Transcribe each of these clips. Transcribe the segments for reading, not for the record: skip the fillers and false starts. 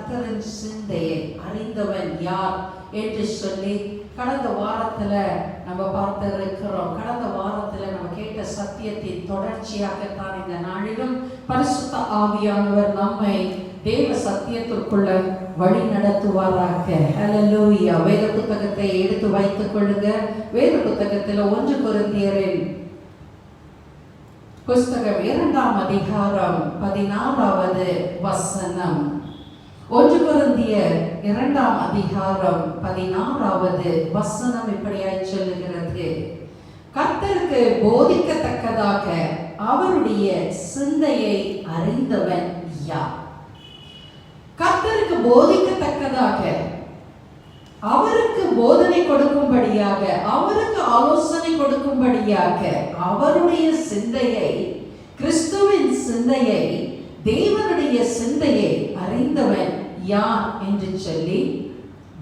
கர்த்தரின் சிந்தையை அறிந்தவன் யார் என்று சொல்லி கடந்த வாரத்துல நம்ம பார்த்திருக்கிறோம். கடந்த வாரத்துல நம்ம கேட்ட சத்தியத்தின் தொடர்ச்சியாகத்தான் இந்த நாளிலும் பரிசுத்த ஆவியானவர் நம்மை தேவ சத்தியத்திற்குள்ள வழி நடத்துவாராக. ஹல்லேலூயா. வேத புத்தகத்தை எடுத்து வைத்துக் கொள்ளுங்க. வேத புத்தகத்தில் 1 கொரிந்தியரின் புஸ்தகம் 2ஆம் அதிகாரம் 16வது வசனம். 1 கொரிந்தியர் 2ஆம் அதிகாரம் 16வது வசனம் இப்படியாய் சொல்லுகிறது: கர்த்தருக்கு போதிக்கத்தக்கதாக அவருடைய சிந்தையை அறிந்தவன் யார்? கர்த்தருக்கு போதிக்கத்தக்கதாக, அவருக்கு போதனை கொடுக்கும்படியாக, அவருக்கு ஆலோசனை கொடுக்கும்படியாக அவருடைய சிந்தையை, கிறிஸ்துவின் சிந்தையை, தேவனுடைய சிந்தையை அறிந்தவன் யார் என்று சொல்லி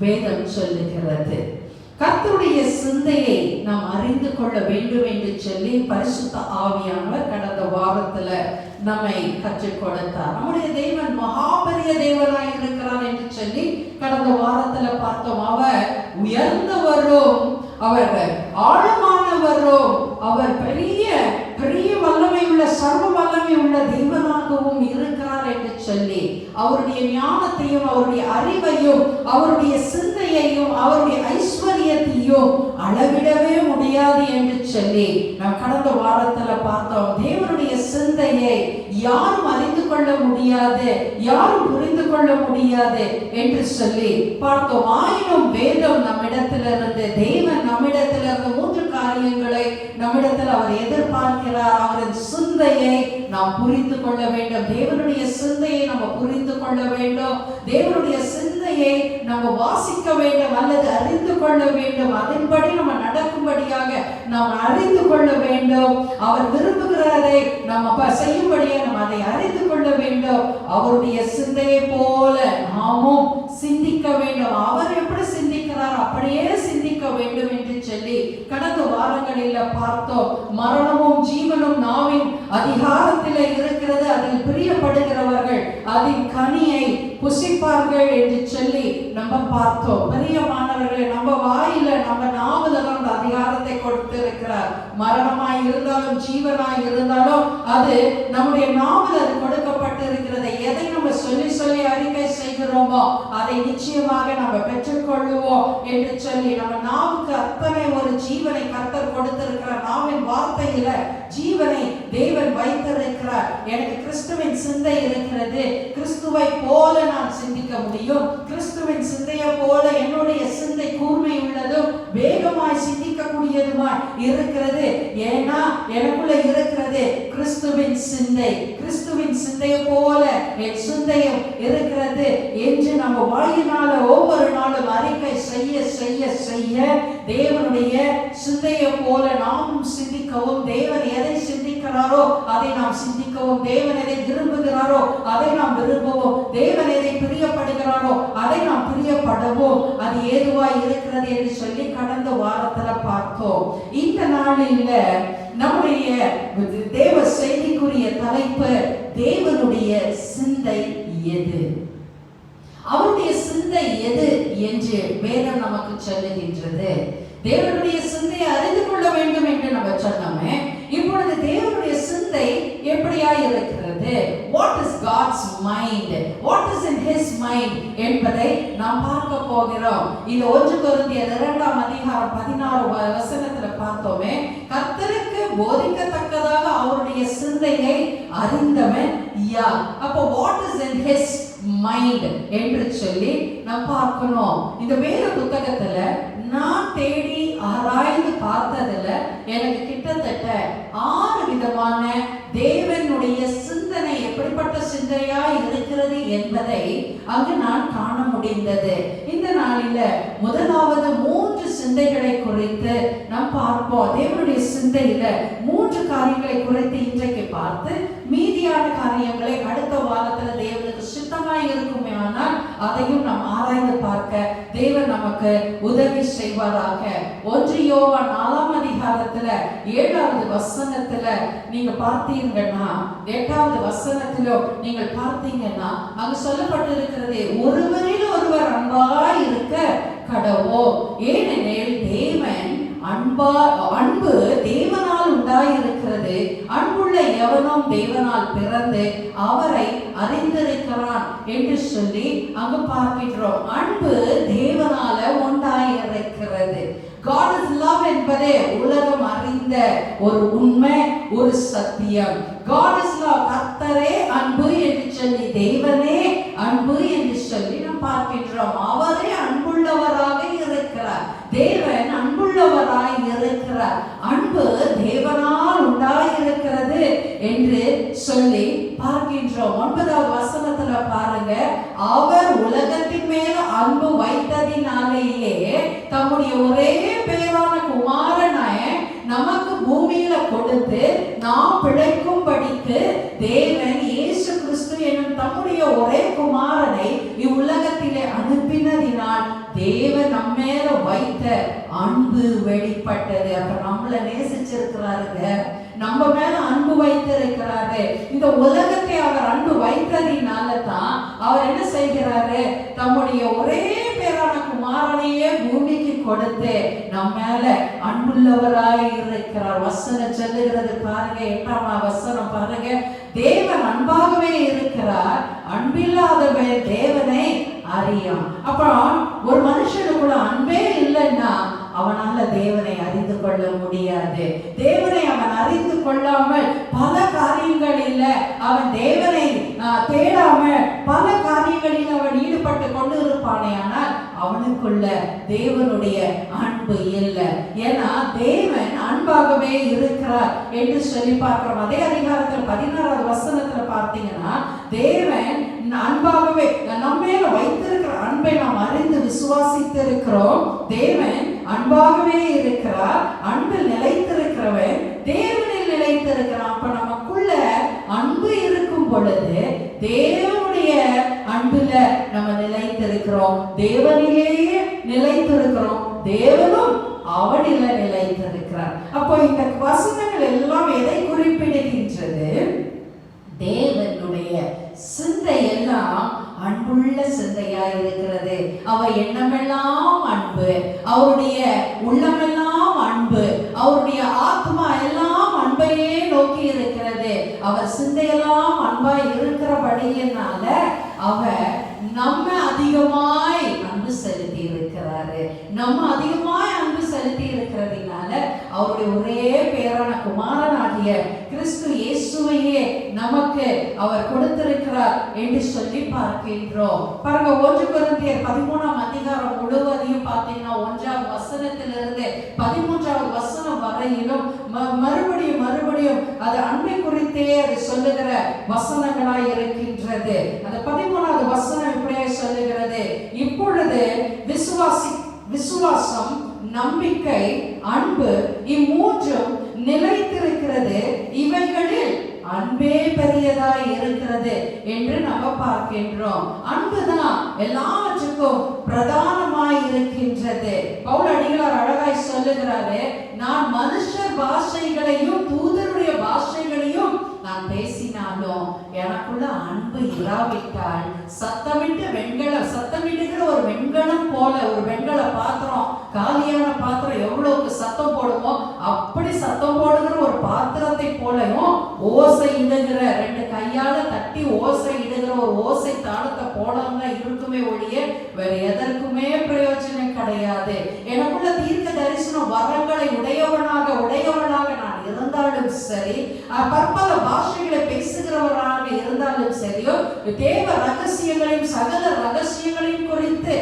வேதம் சொல்லுகிறது. கர்த்தருடைய சிந்தையை நாம் அறிந்து கொள்ள வேண்டும் என்று சொல்லி பரிசுத்த ஆவியானவர் கடந்த வாரத்துல நம்மை கற்றுக் கொடுத்தார். நம்முடைய தேவன் மகாபெரிய தேவனாய் இருக்கிறார் என்று சொல்லி கடந்த வாரத்துல பார்த்தோம். அவர் உயர்ந்தவரும், அவர் ஆழமானவரும், அவர் பெரிய பெரிய வல்லமை உள்ள, சர்வ வல்லமை உள்ள தேவனாகவும் இருக்கிறார் என்று சொல்லி அவருடைய ஞானத்தையும், அவருடைய அறிவையும், அவருடைய சிந்தையையும், அவருடைய ஐஸ்வர்யத்தையும் அளவிடவே முடியாது என்று சொல்லி நாம் கடந்த வாரத்துல பார்த்தோம். தேவனுடைய சிந்தையை யாரும் அறிந்து கொள்ள முடியாது, யாரும் புரிந்து கொள்ள முடியாது என்று சொல்லி பார்த்தோம். ஆயினும் வேதம் நம்மிடத்திலிருந்து, தேவன் நம்மிடத்திலிருந்து 3 காரியங்களை நம்மிடத்தில் அவர் எதிர்பார்க்கிறார். அவரின் சிந்தையை நாம் புரிந்து கொள்ள வேண்டும். தேவனுடைய சிந்தையை நம்ம புரிந்து கொள்ள வேண்டும். தேவனுடைய சிந்தையை நம்ம வாசிக்க வேண்டும் அல்லது அறிந்து கொள்ள வேண்டும். அதன்படி நம்ம நடக்கும்படியாக நாம் அறிந்து கொள்ள வேண்டும். அவர் விரும்புகிறதை நம்ம செய்யும்படியாக நம்ம அதை அறிந்து கொள்ள வேண்டும். அவருடைய சிந்தையை போல நாமும் சிந்திக்க வேண்டும். அவர் எப்படி சிந்திக்கிறார் அப்படியே சிந்திக்க வேண்டும் என்று சொல்லி கடந்த வாரங்களில் பார்த்தோம். மரணமும் ஜீவனும் நாவின் அதிகாரத்தில் இருக்கிறது, அதில் பிரியப்படுகிறவர்கள் அதின் கனியை புசிப்பார்கள் என்று சொல்லி நம்ம பார்த்தோம். பிரியமானவர்களே, நம்ம வாயில, நம்ம நாவுல அந்த அதிகாரத்தை கொடுத்திருக்கிறார். மரணமாய் இருந்தாலும் ஜீவனாய் இருந்தாலும் அது நம்முடைய நாவில் அது கொடுக்கப்பட்டிருக்கிறது. எதை நம்ம சொல்லி சொல்லி அறிக்கை செய்கிறோமோ அதை நிச்சயமாக நம்ம பெற்றுக்கொள்ளுவோம் என்று சொல்லி நம்ம நாவுக்கு அத்தனை ஒரு ஜீவனை கர்த்தர் கொடுத்திருக்கிறார். நாவின் வார்த்தையில ஜீவனை தேவன் வைத்திருக்கிறார். எனக்கு கிறிஸ்துவின் சிந்தை இருக்கிறது, கிறிஸ்துவை போல நான் சிந்திக்க முடியும், கிறிஸ்துவின் சிந்தையை போல என்னுடைய சிந்தை கூர்மை உள்ளதும் வேகமாய் சிந்திக்கக்கூடியதுமாய் இருக்கிறது. ஏன்னா எனக்குள்ள இருக்கிறது கிறிஸ்துவின் சிந்தை. கிறிஸ்துவின் சிந்தையை போல என் சிந்தையும் இருக்கிறது என்று நம்ம வாயினால ஒவ்வொரு நாளும் அறிக்கை செய்ய செய்ய செய்ய தேவனுடைய சிந்தையை போல நாமும் சிந்திக்கவும், தேவன் எதை சிந்திக்கிறாரோ அதை நாம் சிந்திக்கவும், தேவன் எதை விரும்புகிறாரோ அதை நாம் விரும்பவும், தேவன் எதை பிரியப்படுகிறாரோ அதை நாம் பிரியப்படவும் அது ஏதுவாய் இருக்கிறது என்று சொல்லி கடந்த வாரத்துல பார்த்தோம். இந்த நாளில் நம்முடைய தேவ செய்திக்குரிய தலைப்பு தேவனுடைய சிந்தை எது, அவருடைய சிந்தை எது என்று வேதம் நமக்கு சொல்லுகின்றது. தேவனுடைய சிந்தையை அறிந்து கொள்ள வேண்டும் என்று நம்ம சொன்னோமே. இப்பொழுது தேவனுடைய சிந்தை எப்படியா இருக்கிறது, what is God's mind, what is in his mind என்பதை நாம் பார்க்க போகிறோம். இது 1 கொரிந்தியர் 2ஆம் அதிகாரம் 16 வசனத்துல பார்த்தோமே. கர்த்தருக்கு போதிக்கத்தக்கதாக அவருடைய சிந்தையை அறிந்தவன் யார்? அப்போ what is in his mind என்று சொல்லி நாம் பார்க்கணும். இந்த வேத புத்தகத்துல நான் தேடி ஆராய்ந்து பார்த்ததுல எனக்கு கிட்டத்தட்ட 6 விதமான தேவனுடைய சிந்தனை எப்படிப்பட்ட சிந்தையா இருக்கிறது என்பதை அங்கு நான் காண முடிந்தது. இந்த நாளில முதலாவது 3 சிந்தைகளை குறித்து நாம் பார்ப்போம். தேவனுடைய சிந்தையில 3 காரியங்களை குறித்து இன்றைக்கு பார்த்து மீதியான காரியங்களை அடுத்த வாரத்துல தேவனுக்கு சித்தமாய் இருக்குமே ஆனால் அதையும் நாம் ஆராய்ந்து பார்க்க தேவன் நமக்கு உதவி செய்வாராக. 1 யோவான் 4ஆம் அதிகாரத்துல 7வது வசனத்துல நீங்க பார்த்தீங்கன்னா, 8வது வசனத்திலோ நீங்கள் பார்த்தீங்கன்னா அங்கு சொல்லப்பட்டிருக்கிறது, ஒரு அன்பு தேவனால் உண்டாயிருக்கிறது. அன்புள்ள எவனும் தேவனால் பிறந்து அவரை அறிந்திருக்கிறான் என்று சொல்லி அங்கு பார்க்கிறோம். அன்பு தேவனால உண்டாயிருக்கிறது. God is love என்பதே உலகம் அறிந்த ஒரு உண்மை, ஒரு சத்தியம். God is love, கர்த்தரே அன்பு என்று சொல்லி, தேவனே அன்பு என்று சொல்லி நாம் பார்க்கின்றோம். அவரே அன்புள்ளவராக இருக்கிறார். தேவன் அன்புள்ளவராய் இருக்கிறார். அன்பு தேவனால் உண்டாயிருக்கிறது என்று சொல்லி பார்க்கின்றோம். 9வது வசனத்துல பாருங்க, அவர் உலகத்தின் மேல அன்பு வைத்ததினாலேயே தம்முடைய ஒரே பேரான குமாரனை நமக்கு பூமியில கொடுத்து நாம் பிழைக்கும்படிக்கு தேவன் இயேசு கிறிஸ்து என்னும் தம்முடைய ஒரே குமாரனை இவ்வுலகத்திலே அனுப்பினதினால் தேவன் நம்ம மேல வைத்த அன்பு வெளிப்பட்டது. அப்ப நம்மள நேசிச்சிருக்கிறாருங்க, நம்ம மேல அன்பு வைத்திருக்கிறாரு. இந்த உலகத்தை அவர் அன்பு வைத்ததினால தான் அவர் என்ன செய்கிறாரு, தம்முடைய ஒரே பேரான குமாரனையே பூமிக்கு கொடுத்து நம்ம மேல அன்புள்ளவராய் இருக்கிறார். வசனம் சொல்லுகிறது பாருங்க, 8ஆம் வசனம் பாருங்க, தேவன் அன்பாகவே இருக்கிறார், அன்பில்லாதவன் தேவனை அறியான். அப்புறம் ஒரு மனுஷனுக்குள்ள அன்பே இல்லைன்னா அவனால தேவனை அறிந்து கொள்ள முடியாது. தேவனை அவன் அறிந்து கொள்ளாமல் பல காரியங்களில் அவன் தேவனை தேடாமல் பல காரியங்களில் அவன் ஈடுபட்டு கொண்டு இருப்பானே, ஆனால் அவனுக்குள்ள தேவனுடைய அன்பு இல்லை. ஏன்னா தேவன் அன்பாகவே இருக்கிறார் என்று சொல்லி பார்க்கிறோம். அதே அதிகாரத்தில் 16வது வசனத்துல பார்த்தீங்கன்னா, தேவன் அன்பாகவே நம்மேல வைத்திருக்கிற அன்பை நாம் அறிந்து விசுவாசித்து இருக்கிறோம். தேவன் அன்பாகவே இருக்கிறார். அன்பில் நிலைத்திருக்கிறவன் தேவனில் நிலைத்திருக்கிறான். அப்ப நமக்குள்ள அன்பு இருக்கும் பொழுது தேவனுடைய அன்புல நம்ம நிலைத்திருக்கிறோம், தேவனிலேயே நிலைத்திருக்கிறோம், தேவனும் அவனில நிலைத்திருக்கிறார். அப்போ இந்த வசனங்கள் எல்லாம் எதை குறிப்பிடுகின்றது? தேவனுடைய சிந்தை எல்லாம் அன்புள்ள சிந்தையா இருக்கிறது. அவர் எண்ணமெல்லாம் அன்பு, அவருடைய உள்ளமெல்லாம் அன்பு, அவருடைய ஆத்மா எல்லாம் அன்பையே நோக்கி இருக்கிறது. அவர் சிந்தையெல்லாம் அன்பாய் இருக்கிறபடியினால அவர் நம்ம அதிகமாய் அன்பு செலுத்தி இருக்கிறாரு. நம்ம அதிகமாய் அன்பு செலுத்தி இருக்கிறதுனால அவருடைய ஒரே பேரான குமாரனாகிய கிறிஸ்து இயேசுவையே நமக்கு அவர் கொடுத்திருக்கிறார் என்று சொல்லி பார்க்கின்றோம். பாருங்க, 1 கொரிந்தியர் 13ஆம் அதிகாரம் முழுவதையும் பார்த்தீங்கன்னா 1ஆம் வசனத்திலிருந்து 13ஆவது வசனம் வரையிலும் மறுபடியும் அது அன்பை குறித்தே அது சொல்லுகிற வசனங்களாய் இருக்கின்றது. அந்த 13ஆவது வசனம் இப்படியே சொல்லுகிறது, இப்பொழுது விசுவாசம், நம்பிக்கை, அன்பு இம்மூன்றும் நிலைத்திருக்கிறது, இவைகளில் அன்பே பெரியதாய் இருக்கிறது என்று நம்ம பார்க்கின்றோம். அன்புதான் எல்லாவற்றுக்கும் பிரதானமாய் இருக்கின்றது. பவுலடிகளார் அழகாய் சொல்லுகிறாரு, நான் மனுஷர் பாஷைகளையும் தூதருடைய பாஷைகளையும் நான் பேசினாலும் எனக்குள்ள அன்பு இராவிட்டால் சத்தமிடுகிற ஒரு வெண்கலம் போல, ஒரு வெண்கல பாத்திரம், காலியான பாத்திரம் எவ்வளவுக்கு சத்தம் போடுமோ அப்படி சத்தம் போடுகிற ஒரு பாத்திரத்தை போலவும் ஓசை இடுகிற, 2 கையால தட்டி ஓசை இடுகிற ஒரு ஓசை தாளத்தை போலவங்க இருக்குமே ஒழிய வேற எதற்குமே பிரயோஜனம் கிடையாது. எனக்குள்ள தீர்க்க தரிசனம் வரங்களை உடையவனாக நான் இருந்தாலும் சரி, பற்பல பாஷைகளை பேசுகிறவராக இருந்தாலும் சரியோ, தேவ ரகசியங்களையும் சகல ரகசியங்களையும் குறித்து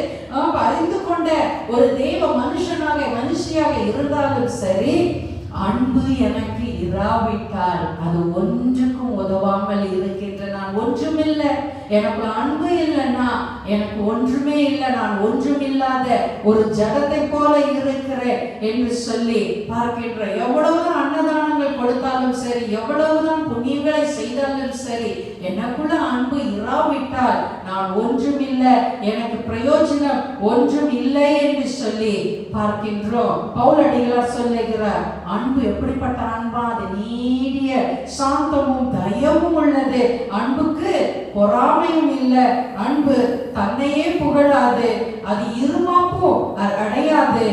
அறிந்து கொண்ட ஒரு தேவ மனுஷியாக இருந்தாலும் சரி, அன்பு எனக்கு இராவிட்டால் அது ஒன்றுக்கும் உதவாமல் இருக்கின்ற, நான் ஒன்றுமில்லை, எனக்கு அன்பு இல்லைன்னா எனக்கு ஒன்றுமே இல்லை, நான் ஒன்றுமில்லாத ஒரு ஜடத்தை போல இருக்கிறேன் என்று சொல்லி பார்க்கின்ற. எவ்வளவுதான் அன்னதானங்கள் கொடுத்தாலும் சரி, எவ்வளவுதான் புண்ணியங்களை செய்தாலும் சரி, எனக்குள்ள அன்பு இராவிட்டால் நான் ஒன்றுமில்லை, எனக்கு பிரயோஜனம் ஒன்றும் இல்லை என்று சொல்லி பார்க்கின்றோம். பவுலடிகளார் சொல்லுகிறார், அன்பு எப்படிப்பட்ட அன்பா? அது நீடிய சாந்தமும் தயவும் உள்ளது. அன்புக்கு பொறாமையும் இல்லை. அன்பு தன்னையே புகழாது, அது இருமாப்பும் அடையாது,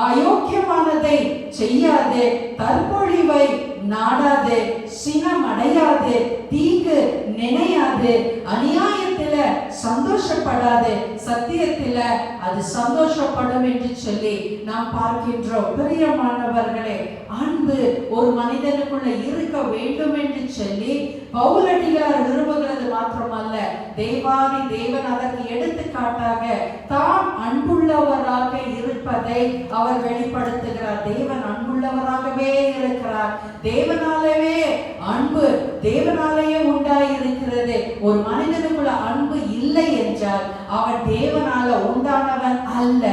அயோக்கியமானதை செய்யாதே, தற்பொழிவை நாடாதே, சினம் அடையாது, தீங்கு நினையாது, அநியாயத்தில சந்தோஷப்படாது, சத்தியத்தில அது சந்தோஷப்படும் என்று சொல்லி நாம் பார்க்கின்றோம். பிரியமானவர்களே, அன்பு ஒரு மனிதனுக்குள்ள இருக்க வேண்டும் என்று சொல்லி பவுலடியார் விரும்புகிறது மாத்திரமல்ல, தேவாதி தேவன் அதற்கு எடுத்துக்காட்டாக தாம் அன்புள்ளவராக இருப்பதை அவர் வெளிப்படுத்துகிறார். தேவன் அன்புள்ளவராகவே இருக்கிறார். தேவனாலவே அன்பு தேவனாலேயே உண்டாயிருக்கிறது. ஒரு மனிதனுக்குள்ள அன்பு இல்லை என்றால் அவன் தேவனால உண்டானவன் அல்ல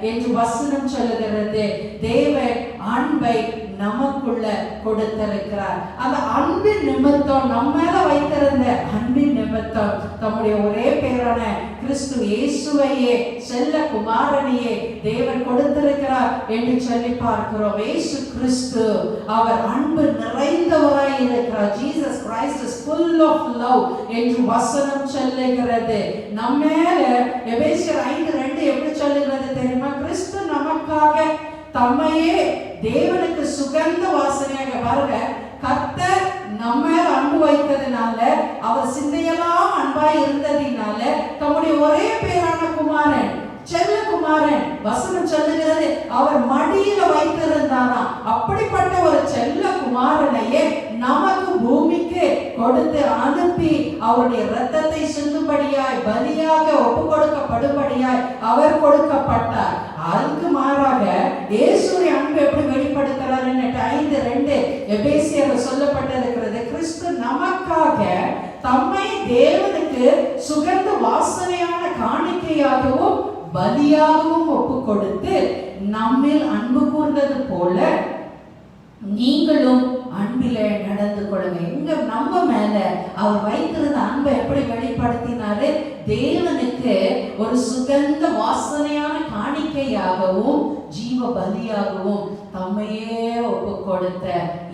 என்று வசனம் சொல்லுகிறது. தேவன் அன்பை நமக்குள்ள கொடுத்திருக்கிறார். அந்த அன்பின் நிமித்தம் நம்ம மேல வைத்திருந்த அன்பின் நிமித்தம் தம்முடைய ஒரே பேரான கிறிஸ்து இயேசுவையே, செல்ல குமாரனையே தேவன் கொடுத்திருக்கிறார் என்று சொல்லி பார்க்கிறோம். இயேசு கிறிஸ்து அவர் அன்பு நிறைந்தவராய் இருக்கிறார். Jesus Christ is full of love என்று வசனம் சொல்லுகிறது. நம்ம மேல எபேசியர் 5:2 எப்படி சொல்லுகிறது தெரியுமா? கிறிஸ்து நமக்காக தம்மையே தேவனுக்கு சுகந்த வாசனையாக, பாருங்க, கர்த்தர் நம்ம அன்பு வைத்ததுனால, அவர் சிந்தையெல்லாம் அன்பாய் இருந்ததினால தம்முடைய ஒரே பேரான குமாரன், செல்ல குமாரன், வசனம் சொல்லுகிறது, அவர் மடியில வைத்திருந்தாராம். அப்படிப்பட்ட ஒரு செல்ல குமாரனையே நமக்கு பூமிக்கு கொடுத்து அனுப்பி அவருடைய இரத்தத்தை சிந்தும்படியாய், பலியாக ஒப்பு கொடுக்கப்படும்படியாய் அவர் கொடுக்கப்பட்டார். அதுக்கு மாறாக இயேசுவின் அன்பு எப்படி வெளிப்படுத்துறார்? 5:2 எபேசியர்ல சொல்லப்பட்டிருக்கிறது. கிறிஸ்து நமக்காக தம்மை தேவனுக்கு சுகந்த வாசனையான காணிக்கையாகவும் பலியாகவும் ஒப்பு கொடுத்து நம்மில் அன்பு கூர்ந்தது போல நீங்களும் அன்பிலே நடந்து கொள்ளுங்க. எங்க நம்ம மேல அவர் வைத்திருந்த அன்பை எப்படி வெளிப்படுத்தினாரு? தேவனுக்கு ஒரு சுகந்த வாசனையான காணிக்கையாகவும் ஜீவ பலியாகவும் தம்மையே ஒப்பு கொடுத்த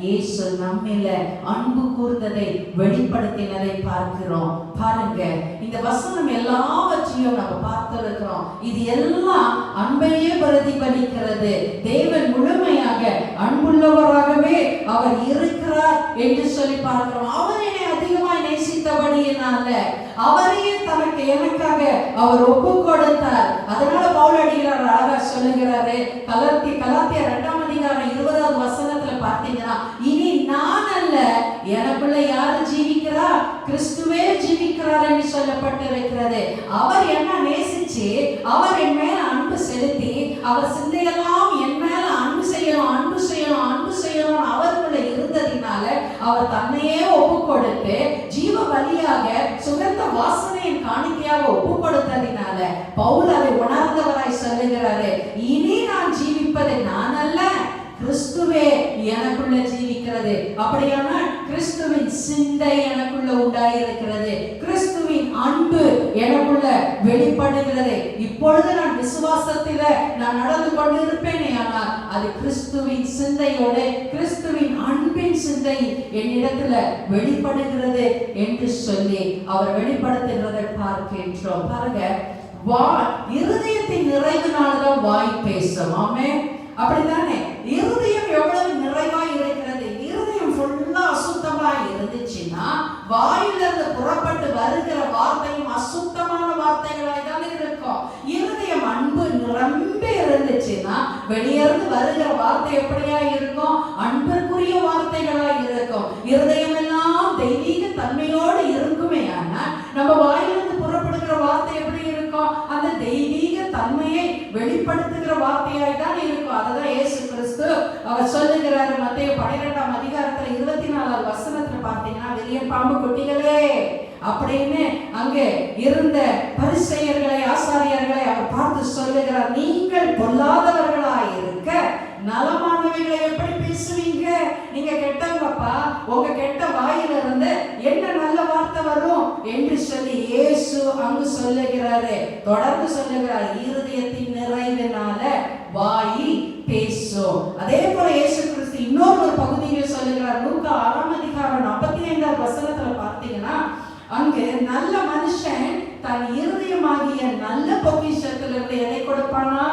இயேசு நம்மில அன்பு கூர்ந்ததை வெளிப்படுத்தினதை பார்க்கிறோம். பாருங்க, இந்த வசனம் எல்லாவற்றையும் நம்ம பார்த்திருக்கிறோம். இது எல்லாம் அன்பையே பிரதிபலிக்கிறது. தேவன் முழுமையாக அன்புள்ளவராகவே அவர் இருக்கிறார் என்று சொல்லி பார்க்கிறோம். அவர் என்னை அதிகமாய் நேசித்தபடியினால அவரையே தனக்கு எனக்காக அவர் ஒப்பு கொடுத்தார். அதனால பவுலடியார் அழகா சொல்லுகிறாரு, கலாத்தியர் 2:20 வசனத்துல பார்த்தீங்கன்னா, இனி நான் அல்ல, எனக்குள்ள யாரு ஜீவிக்கிறா? கிறிஸ்துவே ஜீவிக்கிறார் என்று சொல்லப்பட்டிருக்கிறது. அவர் என்ன நேசிச்சு, அவர் என் மேல அன்பு செலுத்தி, அவர் சிந்தையெல்லாம் என் மேல அன்பு செய்யணும், அன்பு செய்யணும், அன்பு செய்யணும் அவருக்குள்ள இருந்ததினால அவர் தன்னையே ஒப்பு கொடுத்து ஜீவ பலியாக சுகந்த வாசனையின் காணிக்கையாக ஒப்பு கொடுத்ததினால பவுல் அதை உணர்ந்தவராய் சொல்லுகிறாரு, இனி நான் ஜீவிப்பது நான் அல்ல, கிறிஸ்துவே எனக்குள்ள ஜீவிக்கிறது. அப்படியான கிறிஸ்துவின் சிந்தை எனக்குள்ள உண்டாயிருக்கிறது. கிறிஸ்துவின் அன்பு எனக்குள்ள வெளிப்படுகிறது. இப்பொழுது நான் விசுவாசத்தில நான் நடந்து கொண்டிருப்பேனே, ஆனால் அது கிறிஸ்துவின் சிந்தையோட, கிறிஸ்துவின் அன்பின் சிந்தை என்னிடத்துல வெளிப்படுகிறது என்று சொல்லி அவர் வெளிப்படுத்துகிறதை பார்க்கின்றோம். பாருங்க, இருதயத்தின் நிறைவினால்தான் வாய் பேசும். ஆமென். அப்படித்தானே? இருதயம் எவ்வளவு நிறைவாய் இருக்கிறது. இருதயம் ஃபுல்லா அசுத்தமாய் இருந்துச்சுன்னா வாயிலிருந்து புறப்பட்டு வருகிற வார்த்தையும் அசுத்தமான வார்த்தைகளாய் தான் இருக்கும். இருதயம் அன்பு நிரம்பி இருந்துச்சுன்னா வெளியிருந்து வருகிற வார்த்தை எப்படியா இருக்கும்? அன்பிற்குரிய வார்த்தைகளாய் இருக்கும். இருதயம் எல்லாம் தெய்வீக தன்மையோடு இருக்குமே, ஆனால் நம்ம வாயிலிருந்து புறப்படுகிற வார்த்தை எப்படி இருக்கும்? அந்த தெய்வீக தன்மையை வெளிப்படுத்துகிற வார்த்தையாய் தான் இருக்கும். அதுதான் இயேசு கிறிஸ்து அவர் சொல்லுகிறாரு. மத்தேயு 12:24 வசனத்துல பார்த்தீங்கன்னா, விரியன் பாம்பு குட்டிகளே அப்படின்னு அங்கே இருந்த பரிசேயர்களை, ஆசாரியர்களை அவர் பார்த்து சொல்லுகிறார், நீங்கள் பொல்லாதவர்களாய் இருக்க நலமானவைகளை எப்படி பேசுவீங்க? நீங்க கெட்டவங்கப்பா, உங்க கெட்ட வாயிலிருந்து என்ன நல்ல வார்த்தை வரும் என்று சொல்லி இயேசு அங்கு சொல்லுகிறாரு. தொடர்ந்து சொல்லுகிறார், இருதயத்தின் நிறைவினால வாய் பேசும். அதே போல இயேசு கிறிஸ்து இன்னொரு பகுதியில் சொல்லுகிறார். லூக்கா 6:45 வசனத்துல பார்த்தீங்கன்னா, அங்கு நல்ல மனுஷன் தன் இருதயமாகிய நல்ல பொக்கிஷத்திலிருந்து எதை கொடுப்பானா?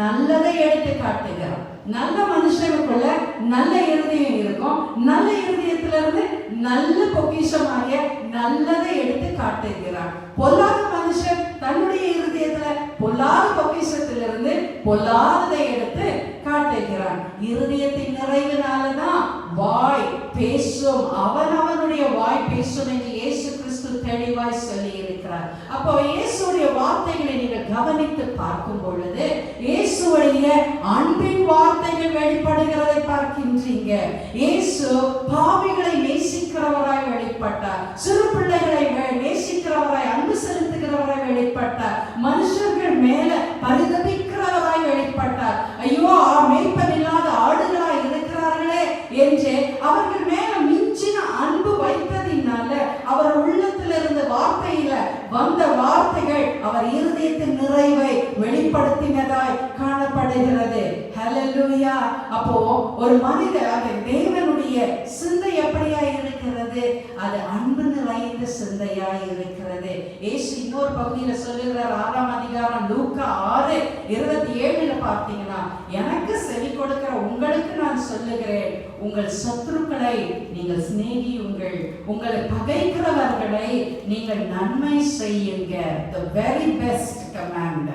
நல்லதை எடுத்து காட்டுகிறான். நல்ல மனுஷனுக்குள்ள நல்ல இருதயம் இருக்கும். நல்ல இருதயத்திலிருந்து நல்ல பொக்கிஷமாகிய நல்லதை எடுத்து காட்டுகிறான். பொல்லாத மனுஷன் தன்னுடைய இருதயத்துல பொல்லாத பொக்கிஷத்திலிருந்து பொல்லாததை எடுத்து காட்டுகிறான். இருதயத்தின் நிறைவினாலதான் வாய் பேசும், அவனுடைய வாய் பேசும் என்று இயேசு கிறிஸ்து தெளிவாய் சொல்லி இருக்கிறார். அப்போ இயேசுடைய வார்த்தைகளை நீங்கள் கவனித்து பார்க்கும் பொழுது இயேசுடைய அன்பின் வார்த்தைகள் வெளிப்படுகிறதை பார்க்கின்றீங்க. இயேசு பாவிகளை நேசிக்கிறவராய் வெளிப்பட்டார், சிறு பிள்ளைகளை நேசிக்கிறவராய், அன்பு செலுத்துகிறவராய் வெளிப்பட்டார், மனுஷர்கள் மேல பரிதபிக்கிறவராய் வெளிப்பட்டார். ஐயோ, மேய்ப்பன் இல்லாத ஆடுகளாய் இருக்கிறார்களே என்று அவர்கள் மேல மிஞ்சின அன்பு வைத்ததினால அவர் உள்ளத்திலிருந்து வார்த்தையில வந்த வார்த்தைகள் அவர் இருதயத்தின் நிறைவை வெளிப்படுத்தினதாய் காணப்படுகிறது. ஹல்லேலூயா. அப்போ ஒரு மனிதர் தேவனுடைய சிந்தை எப்படியா இருக்கிறது? அது அன்பு நிறைந்த சிந்தையாய் இருக்கிறது. இயேசு இன்னொரு பகுதியில சொல்லுகிறார், 6ஆம் அதிகாரம் லூக்கா 6:27 பார்த்தீங்கன்னா, எனக்கு செவி கொடுக்கிற உங்களுக்கு நான் சொல்லுகிறேன், உங்கள் சத்துருக்களை நீங்கள் சிநேகியுங்கள், உங்களை பகைக்கிறவர்களை நீங்கள் நன்மை செய்யுங்க. The very best command,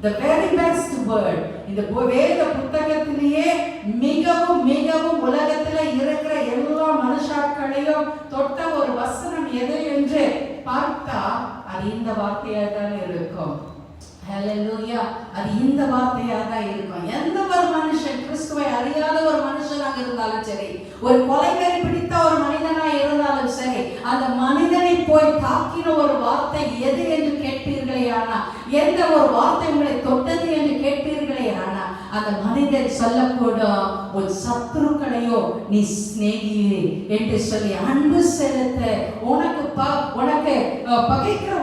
the very best word. இந்த வேத புத்தகத்திலேயே மிகவும் மிகவும் உலகத்துல இருக்கிற எல்லா மனுஷாக்களையும் தொட்ட ஒரு வசனம் எது என்று பார்த்தா அது இந்த வார்த்தையாக தான் இருக்கும். ஹல்லேலூயா. அது இந்த வார்த்தையாக தான் இருக்கும். எந்த ஒரு மனுஷன் கிறிஸ்துவை அறியாத ஒரு மனுஷனாக இருந்தாலும் சரி, ஒரு கொலைகாரி பிடித்த ஒரு மனிதனாக இருந்தாலும் சரி, அந்த மனிதனை போய் தாக்கின ஒரு வார்த்தை எது என்று கேட்பீர்களே ஆனா, எந்த ஒரு வார்த்தை உங்களை தொட்டது என்று கேட்பீர்களே ஆனா, அந்த மனிதன் சொல்லக்கூடும், உன் சத்துருக்களையோ நீ சிநேகி என்று சொல்லி அன்பு செலுத்த, உனக்கு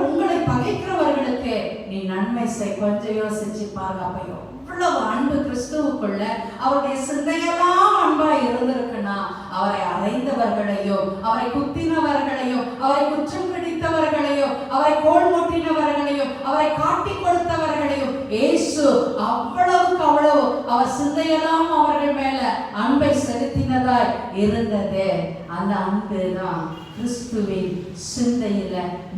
உங்களை பகைக்கிறவர்களுக்கு நீ நன்மை செய். கொஞ்சம் யோசிச்சு பாருங்க. அப்ப எவ்வளவு அன்பு கிறிஸ்துவுக்குள்ள அவருடைய சிந்தையெல்லாம் அன்பா இருந்திருக்குன்னா, அவரை அறைந்தவர்களையும், அவரை குத்தினவர்களையும், அவரை குற்றம் பிடித்தவர்களையும், அவரை கோல் மூட்டினவர்களையும், அவரை காட்டி கொடுத்தவர்களையும் இயேசு அவ்வளவுக்கு அவ்வளவு அவர் சிந்தையெல்லாம் அவர்கள் மேல அன்பை செலுத்தினதாய் இருந்தது. அந்த அன்பு தான் கிறிஸ்துவின் சிந்தையில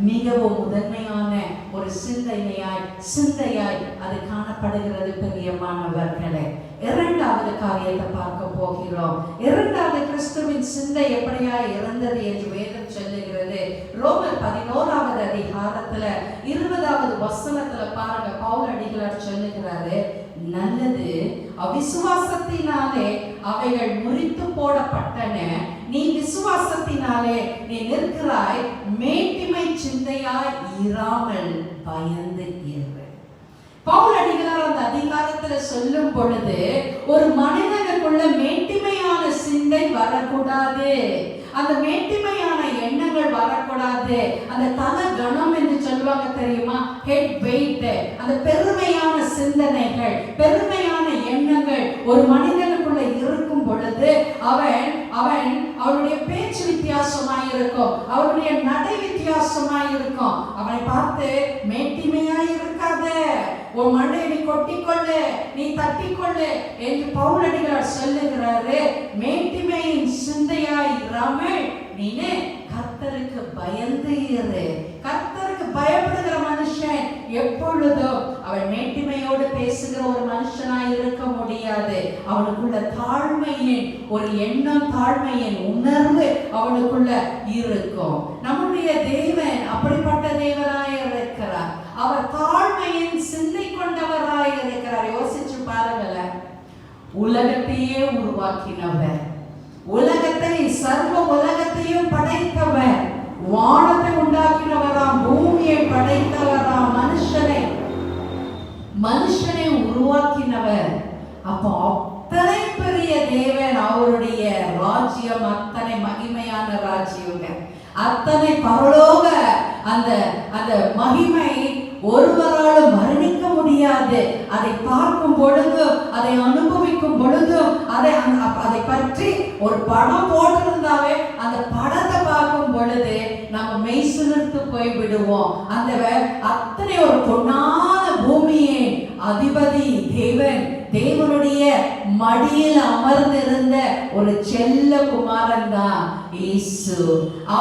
மிகவும் முதன்மையான ஒரு சிந்தையாய் அது காணப்படுகிறது. பிரியமானவர்களே, இரண்டாவது காரியத்தை பார்க்க போகிறோம். இரண்டாவது கிறிஸ்துவின் சிந்தை எப்படியா இருந்தது என்று வேதம் சொல்லுகிறது. ரோமர் 11ஆவது அதிகாரத்துல 20வது வசனத்துல பாருங்க, பவுல் அடிகளார் சொல்லுகிறாரு, நல்லது அவிசுவாசத்தினாலே அவைகள் முறித்து போடப்பட்டன, நீ விசுவாசத்தினாலே நீ நிற்கிறாய், மேட்டிமை சிந்தையாய் இராமல் பயந்து இரு. பவுல் அடிகளார் அந்த அதிகாரத்துல சொல்லும் பொழுது ஒரு மனிதனுக்குள்ள மேட்டிமையான சிந்தை வரக்கூடாது, அந்த மேட்டிமையான எண்ணங்கள் வரக்கூடாது. அந்த தல கணம் என்று சொல்லுவாங்க தெரியுமா, ஹெட் வெயிட், அந்த பெருமையான சிந்தனைகள், பெருமையான எண்ணங்கள் ஒரு மனிதனுக்குள்ள இருக்கும் பொழுது அவனுடைய பேச்சு வித்தியாசமாய் இருக்கும், அவனுடைய நடை வித்தியாசமாய் இருக்கும். அவனை பார்த்து மேட்டிமையாய் இருக்காத, உன் மண்டையை நீ கொட்டிக்கொள்ளு, நீ தட்டிக்கொள்ளு என்று பவுல் அடிகளார் சொல்லுகிறாரு. மேட்டிமையின் சிந்தையாய் இராமல் நீனே கர்த்தருக்கு பயந்து இரு. கர்த்தருக்கு பயப்படுகிற மனுஷன் எப்பொழுதும் அவன் மேட்டிமையோடு பேசுகிற ஒரு மனுஷனாய் இருக்க முடியாது. அவனுக்குள்ள தாழ்மையின் ஒரு எண்ணம், தாழ்மையின் உணர்வு அவனுக்குள்ள இருக்கும். நம்முடைய தேவன் அப்படிப்பட்ட தேவனாய் இருக்கிறார். அவர் தாழ்மையின் சிந்தை கொண்டவராய் இருக்கிறார். யோசிச்சு பாருங்களேன், உலகத்தையே உருவாக்கினவர், உலகத்தை சர்வ உலகத்தையும் படைத்தவர், வானத்தை உண்டாக்கினவராம், பூமியை படைத்தவராம், மனுஷனை உருவாக்கினவர். அப்போ அத்தனை பெரிய தேவன், அவருடைய ராஜ்யம் அத்தனை மகிமையான ராஜ்யம், அத்தனை பரலோக அந்த மகிமை ஒருவராலும் வர்ணிக்க முடியாது. அதை பார்க்கும் பொழுது, அதை அனுபவிக்கும் பொழுது, அதை பற்றி ஒரு படம் போட்டிருந்தாவே அந்த படத்தை பார்க்கும் பொழுது நம்ம மெய்சிலிர்த்து போய் விடுவோம். அந்த அத்தனை ஒரு பொன்னான பூமியை அதிபதி தேவன் தேவனுடைய மடியில் அமர்ந்திருந்த ஒரு செல்ல குமாரன் தான் இயேசு.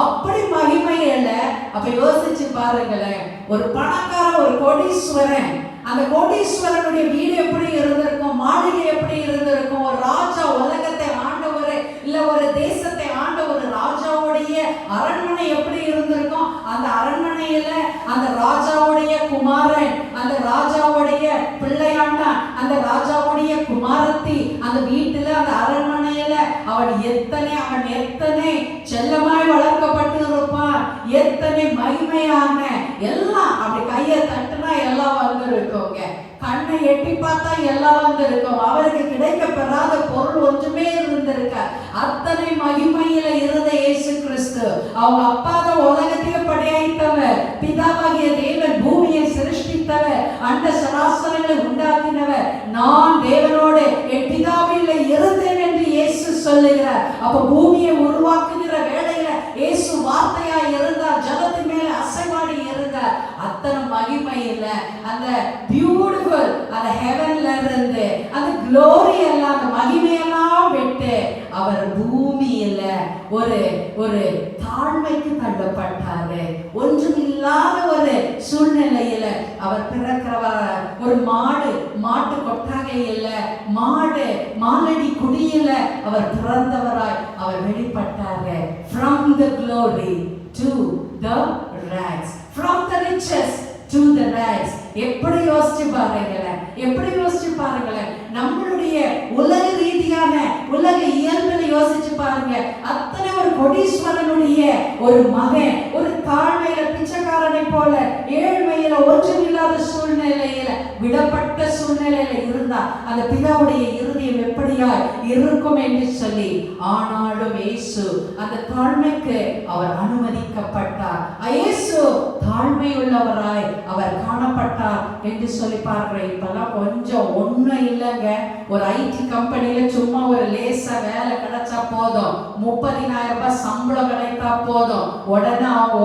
அப்படி மகிமையில அப்ப யோசிச்சு பாருங்களேன், ஒரு பணக்கார ஒரு கோடீஸ்வரன், அந்த கோடீஸ்வரனுடைய வீடு எப்படி இருந்திருக்கும், மாளிகை எப்படி இருந்திருக்கும், ஒரு ராஜா, உலகத்தை ஆண்டவர் இல்ல ஒரு தேசத்தை ஆண்ட ஒரு ராஜாவுடைய அரண்மனை எப்படி இருந்திருக்கும். அந்த அரண்மனையில அந்த ராஜாவுடைய குமாரன், அந்த ராஜாவுடைய பிள்ளையாண்டா, அந்த ராஜாவுடைய குமாரத்தி, அந்த வீட்டுல அந்த அரண்மனையில அவன் எத்தனை செல்லமாய் வளர்க்கப்பட்டு இருப்பான், எத்தனை மகிமையான எல்லாம். அப்படி கையை தட்டுனா எல்லாம் வந்து இருக்குங்க, கண்ணை எட்டி பார்த்தா எல்லாம் வந்து இருக்கும். அவருக்கு கிடைக்க பெறாத பொருள் ஒன்றுமே இருந்திருக்க. அத்தனை மகிமையில இருந்த இயேசு கிறிஸ்து, அவங்க அப்பா தான் உலகத்தையே படையைத்தவர், பிதாவாகிய தேவன் பூமியை சிருஷ்டித்தவர், அண்ட சராசரங்களை உண்டாக்கினவர். நான் தேவனோடு என் பிதாவில் இருந்தேன் என்று இயேசு சொல்லுகிறார். அப்ப பூமியை உருவாக்குகிற வேளையில இயேசு வார்த்தையா இருந்தார், ஜலத்தின் மேல அசைவாடி இருந்தார். அத்தனை மகிமையில அந்த பியூட்டிஃபுல் அந்த ஹெவன்ல இருந்து அந்த க்ளோரி எல்லாம், அந்த மகிமையெல்லாம் விட்டு அவர் பூமியில ஒரு தாழ்மைக்கு தள்ளப்பட்டாரு. ஒன்றுமில்லாத ஒரு சூழ்நிலையில அவர் பிறக்கிறவர். ஒரு மாட்டு கொட்டகையில, மாலடி குடியில அவர் பிறந்தவராய் அவர் வெளிப்பட்டாரு. From the glory to the rags, from the riches to the rags. எப்படி யோசிச்சு பாருங்களேன், நம்மளுடைய உலக ரீதியான உலக இயல்பில் யோசிச்சு பாருங்க. அத்தனை ஒரு கோடீஸ்வரனுடைய ஒரு மகன், ஒரு தாழ்மையில பிச்சைக்காரனை போல ஏழ்மையில ஒன்றுமில்லாத சூழ்நிலையில, விடப்பட்ட சூழ்நிலையில இருந்தா அந்த பிதாவுடைய இருதயம் எப்படியா இருக்கும் என்று சொல்லி, ஆனாலும் இயேசு அந்த தாழ்மைக்கு அவர் அனுமதிக்கப்பட்டார். இயேசு தாழ்மை உள்ளவராய் அவர் காணப்பட்டார் என்று சொல்லி பார்க்கிறேன். இப்பெல்லாம் கொஞ்சம் ஒண்ணும் இல்லைங்க, ஒரு ஐடி கம்பெனியில சும்மா ஒரு லேசா வேலை கிடைச்சா போதும், 30,000 ரூபாய் சம்பளம் கிடைத்தா போதும், உடனே அவங்க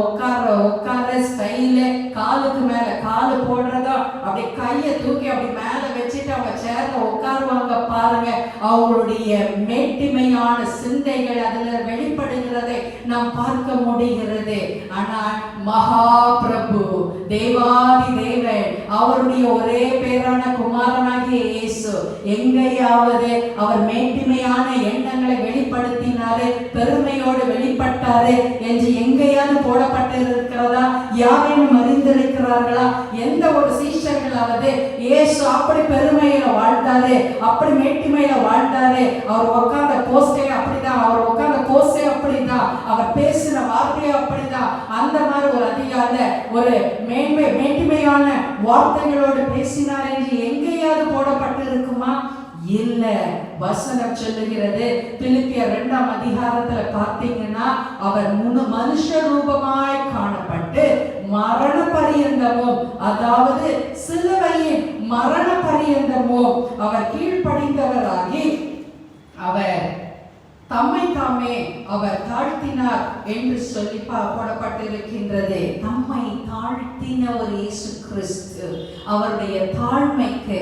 உட்கார ஸ்டைல, காலுக்கு மேல காலு போடுறதோ அப்படி கையை தூக்கி அப்படி மேல வச்சுட்டு அவங்க சேர்ல உட்காருவாங்க பாருங்க. அவங்களுடைய மேட்டிமையான சிந்தைகள் அதுல வெளிப்படுகிறதை நாம் பார்க்க முடிகிறது. ஆனால் மகா பிரபு தேவாதி தேவன், அவருடைய ஒரே பேரான குமாரனாகிய இயேசு எங்கேயாவது அவர் மேட்டிமையான எண்ணங்களை வெளிப்படுத்தினாரு, பெருமையோடு வெளிப்பட்டாரு என்று எங்கேயாவது போடப்பட்டு இருக்கிறதா? யாரையும் அறிந்திருக்கிறார்களா? எந்த ஒரு சீஷர்களாவது இயேசு அப்படி பெருமையில வாழ்ந்தாரு, அப்படி மேட்டிமையில வாழ்ந்தாரு, அவர் உட்கார்ந்த போஸ்டே அப்படிதான், அவர் உட்கார்ந்த போஸ்டே அப்படிதான், அவர் பேசின வார்த்தையே அப்படிதான், அந்த மாதிரி ஒரு அதிகார ஒரு மேட்டிமையான வார்த்தைகளோடு பேசினார் என்று எங்கேயாவது போடப்பட்டு இருக்குமா? இல்ல. வசனம் சொல்லுகிறது, பிலிப்பியர் 2ஆம் அதிகாரத்துல பார்த்தீங்கன்னா, அவர் மனுஷ ரூபமாய் காணப்பட்டு மரண பரியந்தமும், அதாவது சிலுவையின் மரண பரியந்தமும் அவர் கீழ்ப்படிந்தவராகி அவர் தம்மை தாமே அவர் தாழ்த்தினார் என்று சொல்லி போடப்பட்டிருக்கின்றது. தம்மை தாழ்த்தின ஒரு இயேசு கிறிஸ்து, அவருடைய தாழ்மைக்கு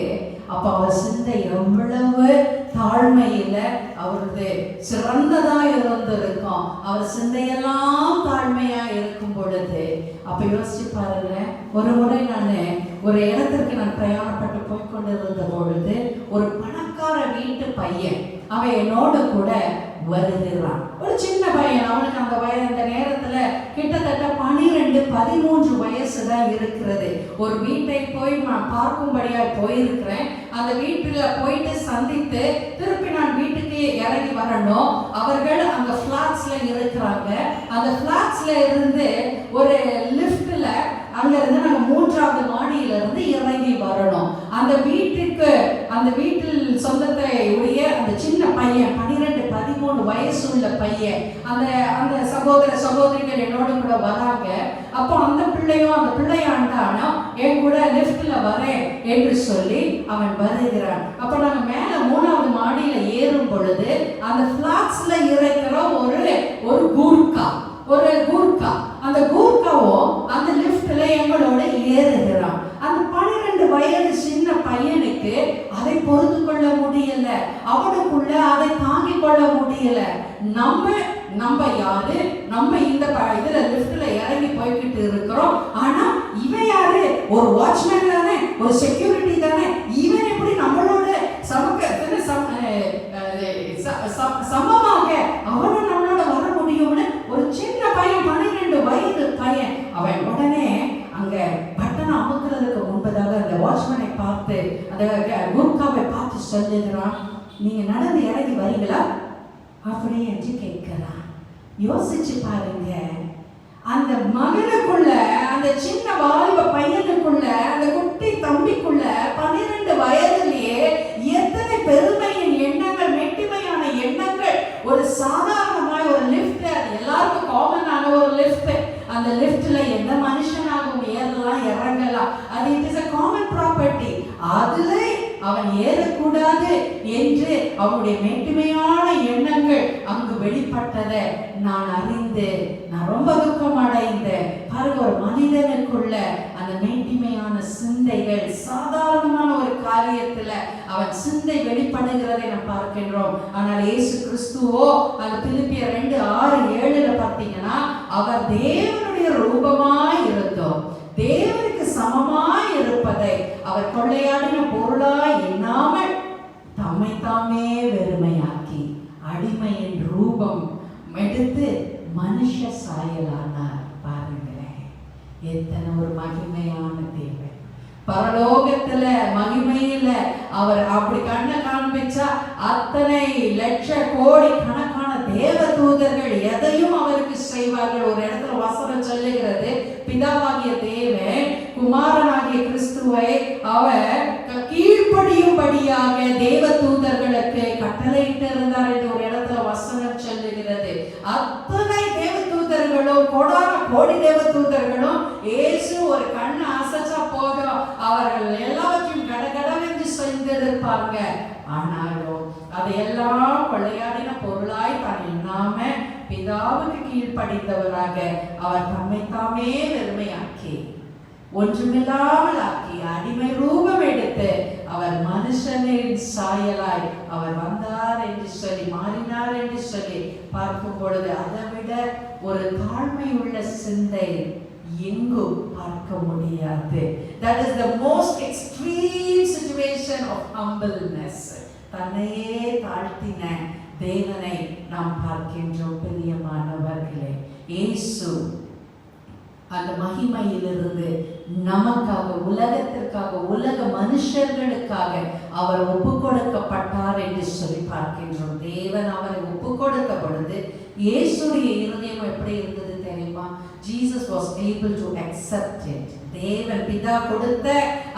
அப்ப அவர் சிந்தை எவ்வளவு தாழ்மையில அவரது சிறந்ததா இருந்திருக்கும். அவர் சிந்தையெல்லாம் தாழ்மையா இருக்கும் பொழுது அப்ப யோசிச்சு பாருங்க. ஒரு முறை ஒரு இடத்திற்கு நான் பிரயாணப்பட்டு போய்கொண்டிருந்த பொழுது ஒரு பணக்கார வீட்டு பையன் அவன் என்னோடு கூட வருகிறான். ஒரு சின்ன பையன், அவனுக்கு அந்த வயது அந்த நேரத்துல கிட்டத்தட்ட 12-13 வயசு தான் இருக்கிறது. ஒரு வீட்டை போய் நான் பார்க்கும்படியாக போயிருக்கிறேன். அந்த வீட்டுல போயிட்டு சந்தித்து திருப்பி நான் வீட்டுக்கு இறங்கி வரணும். அவர்கள் அந்த பிளாட்ஸ்ல இருக்கிறாங்க. அந்த பிளாட்ஸ்ல இருந்து ஒரு லிப்ட்ல அங்கிருந்து நாங்க 3ஆவது மாடியில இருந்து இறங்கி வரணும். அந்த வீட்டில் சொந்தத்தை உடைய அந்த சின்ன பையன், 12-13 வயசு உள்ள பையன், அந்த சகோதரிகள் என்னோட கூட வராங்க. அப்போ அந்த பிள்ளையாண்டானோ என் கூட லிப்ட்ல வரேன் என்று சொல்லி அவன் வருகிறான். அப்ப நாங்க மேல 3ஆவது மாடியில ஏறும் பொழுது அந்த பிளாட்ஸ்ல இருக்கிற ஒரு கூர்க்கா அந்த கூர்க்காவும் அந்த லிப்ட்ல எங்களோட ஏறுகிறான். அந்த 12 வயது சின்ன பையனுக்கு அதை பொறுத்து கொள்ள முடியல, அவனுக்குள்ள அதை தாங்கிக் கொள்ள முடியல. நம்ம யாரு? நம்ம இந்த இதுல லிஃப்ட்ல இறங்கி போய்கிட்டு இருக்கிறோம். ஆனா இவன் யாரு? ஒரு வாட்ச்மேன் தானே, ஒரு செக்யூரிட்டி தானே. இவன் எப்படி நம்மளோட சமமாக அவனும் நம்மளோட வர முடியும்னு ஒரு சின்ன பையன், 12 வயது பையன், அவன் உடனே அங்க பட்டனை அமுக்குறதுக்கு முன்பதாக அந்த வாட்ச்மேனை பார்த்து, அந்த குர்காவை பார்த்து சொல்லுகிறான், நீங்க நடந்து இறங்கி வரீங்களா அப்படியே என்று கேட்கிறான். யோசிச்சு பாருங்க, அந்த மகனுக்குள்ள, அந்த சின்ன வாலிப பையனுக்குள்ள, அந்த குட்டி தம்பிக்குள்ள 12 வயதிலேயே எத்தனை பெருமையின் எண்ணங்கள், மெட்டிமையான எண்ணங்கள். ஒரு சாதாரணமாய் ஒரு லிஃப்ட், அது எல்லாருக்கும் காமனான ஒரு லிஃப்ட். அந்த லிஃப்ட்ல எந்த மனுஷனாகவும் ஏறலாம் இறங்கலாம், அது it is a common property. அதுல அவன் ஏறக்கூடாது என்று அவனுடைய மெட்டுமையான எண்ணங்கள் அங்கு வெளிப்பட்டதை நான் அறிந்து நான் ரொம்ப துக்கம் அடைந்தேன். பாருங்க, ஒரு மனிதனுக்குள்ள அந்த மேட்டிமையான சிந்தைகள், சாதாரணமான ஒரு காரியத்துல அவன் சிந்தை வெளிப்படுகிறதை நாம் பார்க்கின்றோம். ஆனால் இயேசு கிறிஸ்துவோ அந்த பிலிப்பியர் 2:6-7 பார்த்தீங்கன்னா, அவர் தேவனுடைய ரூபமாய் இருந்தோம், தேவனுக்கு சமமாய் இருப்பதை அவர் கொள்ளையாடின பொருளாய் எண்ணாமல் தம்மை தாமே வெறுமையாக்கி அடிமையின் ரூபம் எடுத்து மனுஷ சாயலானார். பாருங்களேன், எத்தனை ஒரு மகிமையான தேவன். பரலோகத்துல மகிமையில அவர் அப்படி கண்ணை காண்பிச்சா அத்தனை லட்ச கோடி கணக்கான தேவ தூதர்கள் எதையும் அவருக்கு செய்வார்கள். ஒரு இடத்துல வசனம் சொல்லுகிறது, பிதாவாகிய தேவன் குமாரனாகிய கிறிஸ்துவை அவர் கீழ்ப்படியும்படியாக தேவ தூதர்களுக்கு கட்டளையிட்டு இருந்தார் என்று ஒரு இடத்துல வசனம் சொல்லுகிறது. அத்தனை தேவ தூதர்களும், கோடான கோடி தேவ தூதர்களும் இயேசு ஒரு கண்ணு அசைச்சா போதும் அவர்கள் எல்லாவற்றையும் கடகடவென்று செய்திருப்பாங்க. ஆனாலும் அதையெல்லாம் கொள்ளையாடின பொருளாய் தான் எண்ணாம பிதாவுக்கு கீழ்ப்படிந்தவராக அவர் தம்மை தாமே வெறுமையாக்கி ஒன்றுமில்லாமல் ஆக்கி அடிமை ரூபம் எடுத்து அவர் மனுஷனின் சாயலாய் அவர் வந்தார் என்று சொல்லி, மாறினார் என்று சொல்லி பார்க்கும் பொழுது அதை விட ஒரு தாழ்மை உள்ள சிந்தை எங்கும் பார்க்க முடியாது. That is the most extreme situation of humbleness. தன்னையே தாழ்த்தின தேவனை நாம் பார்க்கின்றோம். பிரியமானவர்களே, இயேசு அந்த மகிமையிலிருந்து நமக்காக, உலகத்திற்காக, உலக மனுஷர்களுக்காக அவர் ஒப்பு கொடுக்கப்பட்டார் என்று சொல்லி பார்க்கின்றோம். தேவன் அவரை ஒப்பு கொடுத்த பொழுது இயேசுடைய இருதயம் எப்படி இருந்தது தெரியுமா? Jesus was able to accept it. தேவன் பிதா கொடுத்த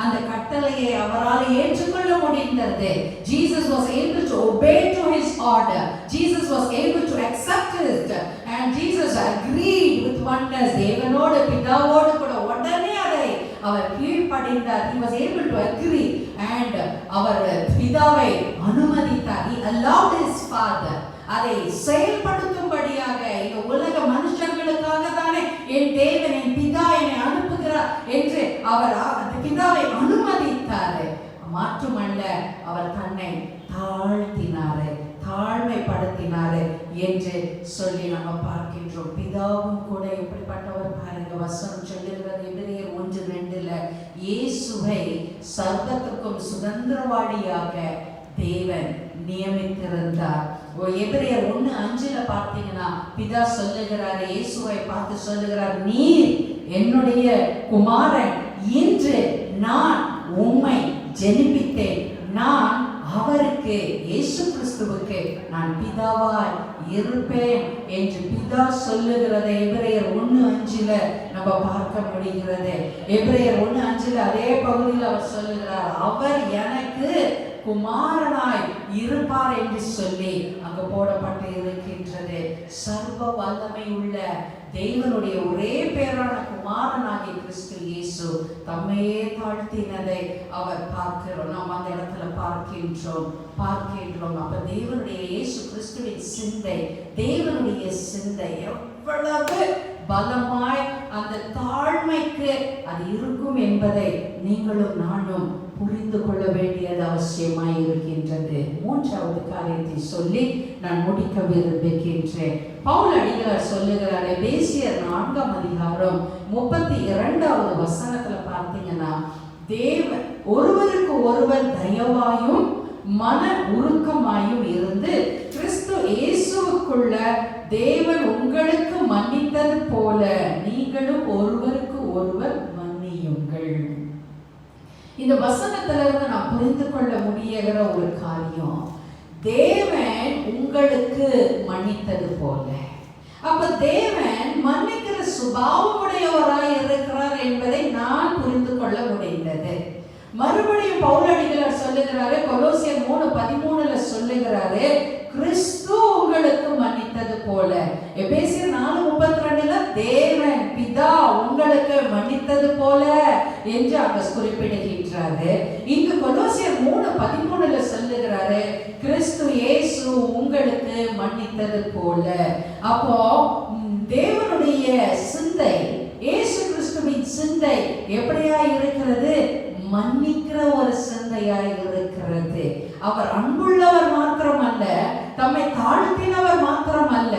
அந்த கட்டளையை அவரால் ஏற்றுக்கொள்ள முடிந்தது. Jesus was able to obey to his order. Jesus was able to accept it, and Jesus agreed with oneness. தேவனோடு பிதாவோடு கூட உடனே அதை அவர் கீழ்ப்படிந்தார். He was able to agree and அவர் பிதாவை அனுமதித்தார். He allowed his father அதை செயல்படுத்தும்படியாக. இந்த உலக மனுஷர்களுக்காக தானே என் தேவன், என் பிதா என்னை அனுப்புகிறார் என்று அவர் அந்த பிதாவை அனுமதித்தார். மாற்றுமல்ல, அவர் தன்னை தாழ்த்தினார், தாழ்மைப்படுத்தினார் என்று சொல்லி நம்ம பார்க்கின்றோம். பிதாவும் கூட எப்படிப்பட்டவர் பாருங்க. வசனம் சொல்லுகிறது எபிரேயர் 1:2 இயேசுவை சர்வத்துக்கும் சுதந்திரவாளியாக தேவன் நியமித்திருந்தார். எபிரேயர் 1:5 பார்த்தீங்கன்னா பிதா சொல்லுகிறார், இயேசுவை பார்த்து சொல்லுகிறார், நீர் என்னுடைய குமாரன், இன்று நான் உம்மை ஜெனிப்பித்தேன். நான் அவருக்கு, இயேசு கிறிஸ்துவுக்கு நான் பிதாவாய் இருப்பேன் என்று பிதா சொல்லுகிறதை எபிரேயர் 1:5 நம்ம பார்க்க முடிகிறது. எபிரேயர் 1:5 அதே பகுதியில் அவர் சொல்லுகிறார், அவர் எனக்கு குமாரனாய் இருப்பார் என்று சொல்லி அங்கு போடப்பட்டு இருக்கின்றது. சர்வ வல்லமை உள்ள தேவனுடைய ஒரே பேரான குமாரனாகிய கிறிஸ்து இயேசு தம்மையே தாழ்த்தினதை அவர் பார்க்கிறோம். நாம் அந்த இடத்துல பார்க்கின்றோம். அப்ப தேவனுடைய இயேசு கிறிஸ்துவின் சிந்தை, தேவனுடைய சிந்தை எவ்வளவு பலமாய் அந்த தாழ்மைக்கு அது இருக்கும் என்பதை நீங்களும் நானும் புரிந்து கொள்ள வேண்டியது அவசியமாய் இருக்கின்றது. மூன்றாவது காரியத்தை சொல்லி நான் முடிக்க விரும்புகின்றேன். பவுல் அடிகளார் சொல்லுகிறார், எபேசியர் 4ஆம் அதிகாரம் 32வது வசனத்துல பார்த்தீங்கன்னா, தேவன் ஒருவருக்கு ஒருவர் தயவாயும் மன உருக்கமாயும் இருந்து கிறிஸ்து இயேசுவுக்குள்ள தேவன் உங்களுக்கு மன்னித்தது போல நீங்களும் ஒருவருக்கு ஒருவர் மன்னியுங்கள். இந்த வசனத்திலிருந்து நாம் புரிந்து கொள்ள முடியுகிற ஒரு காரியம், தேவன் உங்களுக்கு மன்னித்தது போல. அப்ப தேவன் மன்னிக்கிற சுபாவமுடையவராய் இருக்கிறார் என்பதை நான் புரிந்து கொள்ள முடிந்தது. மறுபடியும் பவுல் அடிகளார் சொல்லுகிறாரு, கொலோசியர் 3:13 சொல்லுகிறாரு, கிறிஸ்து உங்களுக்கு மன்னித்தது போல. எபேசியர் 4:32 தேவன் பிதா உங்களுக்கு மன்னித்தது போல என்று அவர் குறிப்பிடுகின்றாரு. இங்கு கொலோசியர் 3:13 சொல்லுகிறாரு, கிறிஸ்து இயேசு உங்களுக்கு மன்னித்தது போல. அப்போ தேவனுடைய சிந்தை, இயேசு கிறிஸ்துவின் சிந்தை எப்படியா இருக்கிறது? மன்னிக்கிற ஒரு சிந்தையாய் இருக்கிறது. அவர் அன்புள்ளவர் மாத்திரமல்ல, தம்மை தாழ்த்தினவர் மாத்திரமல்ல,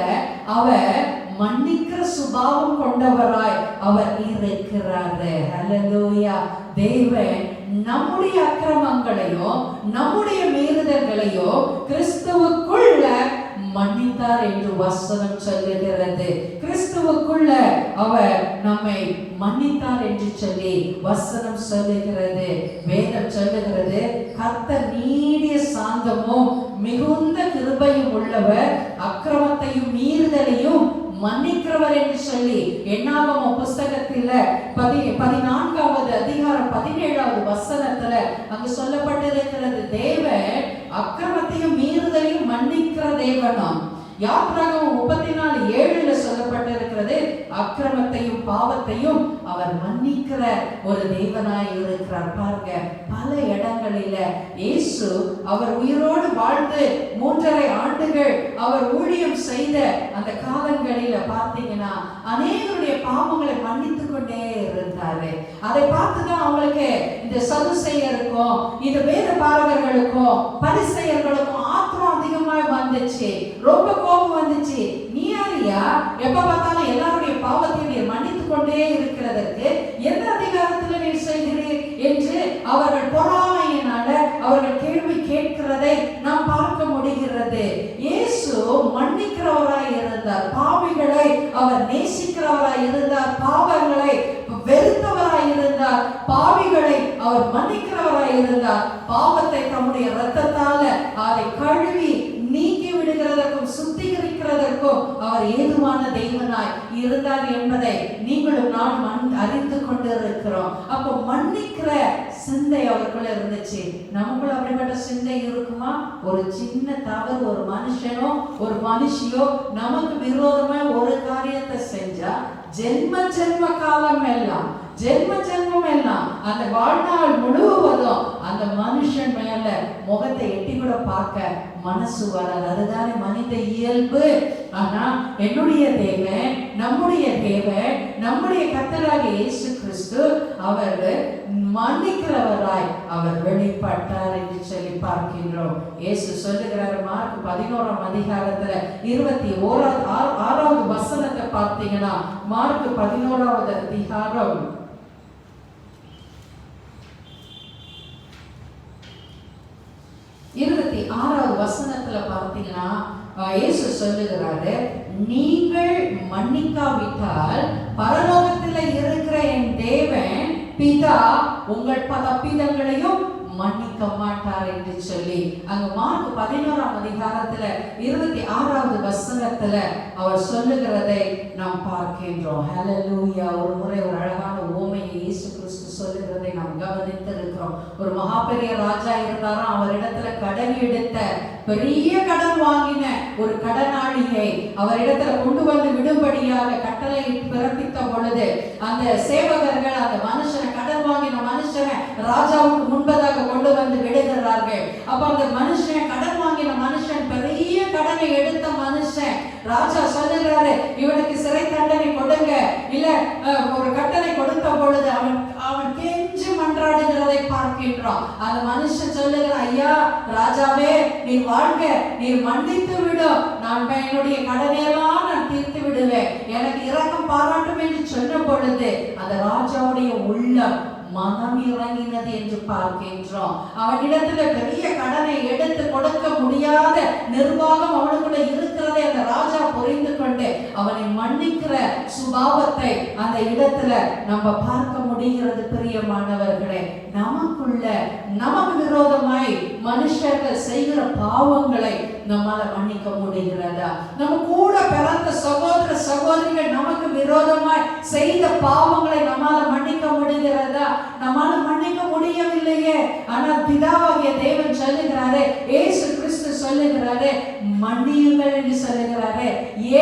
அவர் மன்னிக்கிற சுபாவம் கொண்டவராய் அவர் இருக்கிறார். ஹல்லேலூயா. தேவன் நம்முடைய அக்கிரமங்களையோ நம்முடைய மீறுதல்களையோ கிறிஸ்துவுக்குள்ள மன்னித்தார் என்று வசனம் சொல்லுகிறது. கிறிஸ்துவுக்குள்ள அவர் நம்மை மன்னித்தார் என்று சொல்லி வசனம் சொல்லுகிறது. வேதம் சொல்லுகிறது, கர்த்தர் நீடிய சாந்தமும் மிகுந்த கிருபையும் உள்ளவர், அக்கிரமத்தையும் மீறுதலையும் மன்னிக்கிறவர் என்று சொல்லி என்னாகம புஸ்தகத்தில் 14வது அதிகாரம் 17வது வசனத்துல அங்கு சொல்லப்பட்டிருக்கிறது, தேவன் அக்கிரமத்தையும் மீறுதலையும் மன்னிக்கிற தேவனாம். யாத்ராகமம் 34:7 சொல்லப்பட்டிருக்கிறது, அக்கிரமத்தையும் பாவத்தையும் அவர் மன்னிக்கிற ஒரு தேவனாய் இருக்கிறார். பாருங்க, பல இடங்களில இயேசு அவர் உயிரோடு வாழ்ந்து 3.5 ஆண்டுகள் அவர் ஊழியம் செய்த அந்த காலங்களில பார்த்தீங்கன்னா அநேகருடைய பாவங்களை மன்னித்து கொண்டே இருந்தாரு. அதை பார்த்துதான் அவங்களுக்கு இந்த சதுசேயருக்கும் இந்த வேத பாரகர்களுக்கும் பரிசேயர்களுக்கும் ஆத்திரம் அதிகமாக வந்துச்சு, ரொம்ப கோபம் வந்துச்சு. நீ யாரியா எப்ப பார்த்தாலும் எல்லாருடைய பாவத்தை மன்னித்து கொண்டே இருக்கிறதற்கு எந்த அதிகாரத்தில் நீ செய்கிறீர் என்று அவர்கள் பொறாமையினால அவர்கள் கேள்வி கேட்கிறதை நாம் பார்க்க முடிகிறது. இயேசு மன்னிக்கிறவராய் இருந்தார், பாவிகளை அவர் நேசிக்கிறவராய் இருந்தார், பாவங்களை வெறுத்தவராய் இருந்தார், பாவிகளை அவர் மன்னிக்கிறவராய் இருந்தார். பாவத்தை தம்முடைய இரத்தத்தால அதை கழுவி நீக்கி விடுகிறதற்கும் சுத்திகரிக்கிறதற்கும் அவர் ஏதுவான தெய்வனாய் இருந்தார் என்பதை நீங்களும் நானும் அறிந்து கொண்டிருக்கிறோம். அப்போ மன்னிக்கிற சிந்தை அவருக்குள்ள இருந்துச்சு. நமக்குள்ள அப்படிப்பட்ட சிந்தை இருக்குமா? ஒரு சின்ன தவறு ஒரு மனுஷனோ ஒரு மனுஷியோ நமக்கு விரோதமா ஒரு காரியத்தை செஞ்சா ஜென்ம காலம் எல்லாம் அந்த வாழ்நாள் முழுவதும் அந்த மனுஷன் மேல முகத்தை எட்டி கூட பார்க்க மனசு வராது. அதுதானே மனித இயல்பு. ஆனா என்னுடைய தேவன், நம்முடைய கர்த்தராகிய இயேசு கிறிஸ்து அவர் மன்னிக்கிறவராய் அவர் வெளிப்பட்டார் என்று சொல்லி பார்க்கின்றோம். இயேசு சொல்லுகிறார், மார்க் 11ஆம் அதிகாரத்துல 26வது வசனத்தை பார்த்தீங்கன்னா, மார்க் 11வது அதிகாரம் 26வது வசனத்துல பார்த்தீங்கன்னா இயேசு சொல்லுகிறாரு, நீங்கள் மன்னிக்காவிட்டால் பரலோகத்தில் இருக்கிற என் தேவன் பிதா உங்கள் தப்பிதங்களையும் மன்னிக்க மாட்டார் என்று சொல்லி அங்க மார்க் 11ஆம் அதிகாரத்துல 26வது வசனத்துல அவர் சொல்லுகிறதை நாம் பார்க்கின்றோம். ஹல்லேலூயா. ஒரு முறை ஒரு அழகான உவமையை இயேசு கிறிஸ்து சொல்லுகிறதை நாம் கவனித்திருக்கிறோம். ஒரு மகாபெரிய ராஜா இருந்தாராம். அவரிடத்துல கடன் எடுத்த, பெரிய கடன் வாங்கின ஒரு கடனாளியை அவரிடத்துல கொண்டு வந்து விடும்படியாக கட்டளை பிறப்பித்த பொழுது அந்த சேவகர்கள் அந்த மனுஷனை, கடன் வாங்கின மனுஷனை ராஜாவுக்கு முன்பதாக கொண்டு வந்து விடுகிறார்கள். அப்ப அந்த மனுஷன், கடன் வாங்கின மனுஷன், பெரிய கடனை எடுத்த மனுஷன், ராஜா சொல்லுகிறாரு, இவனுக்கு சிறை தண்டனை கொடுங்க, இல்ல ஒரு கட்டளை கொடுத்த பொழுது அவன் கெஞ்சு மண்ட மன்றாடுகிறதை பார்க்கின்றோம். அந்த மனுஷன் சொல்லுகிற, ஐயா ராஜாவே, நீர் வாழ்க, நீர் மன்னித்து விடும், நான் என்னுடைய கடனையெல்லாம் நான் தீர்த்து விடுவேன், எனக்கு இரக்கம் பாராட்டும் என்று சொன்ன பொழுது அந்த ராஜாவுடைய உள்ளம் மனம் இறங்கினது என்று பார்க்கின்றோம். அவனிடத்துல பெரிய கடனை எடுத்து கொடுக்க முடியாத நிர்வாகம் அவனுக்குள்ள இருக்கிறதை அந்த ராஜா புரிந்து கொண்டு அவனை மன்னிக்கிற சுபாவத்தை அந்த இடத்துல நம்ம பார்க்க முடிகிறது. பிரியமானவர்களே, நமக்குள்ள நமக்கு விரோதமாய் மனுஷர்கள் செய்கிற பாவங்களை நம்மால மன்னிக்க முடிகிறதா? நம்ம கூட பிறந்த சகோதர சகோதரிகள் நமக்கு விரோதமாய் செய்த பாவங்களை நம்மால மன்னிக்க முடிகிறதா? நம்மால மன்னிக்க முடியவில்லையே. ஆனால் பிதாவாகிய தேவன் சொல்லுகிறாரே, இயேசு கிறிஸ்து சொல்லுகிறாரே, மன்னியுங்கள் என்று சொல்லுகிறாரே.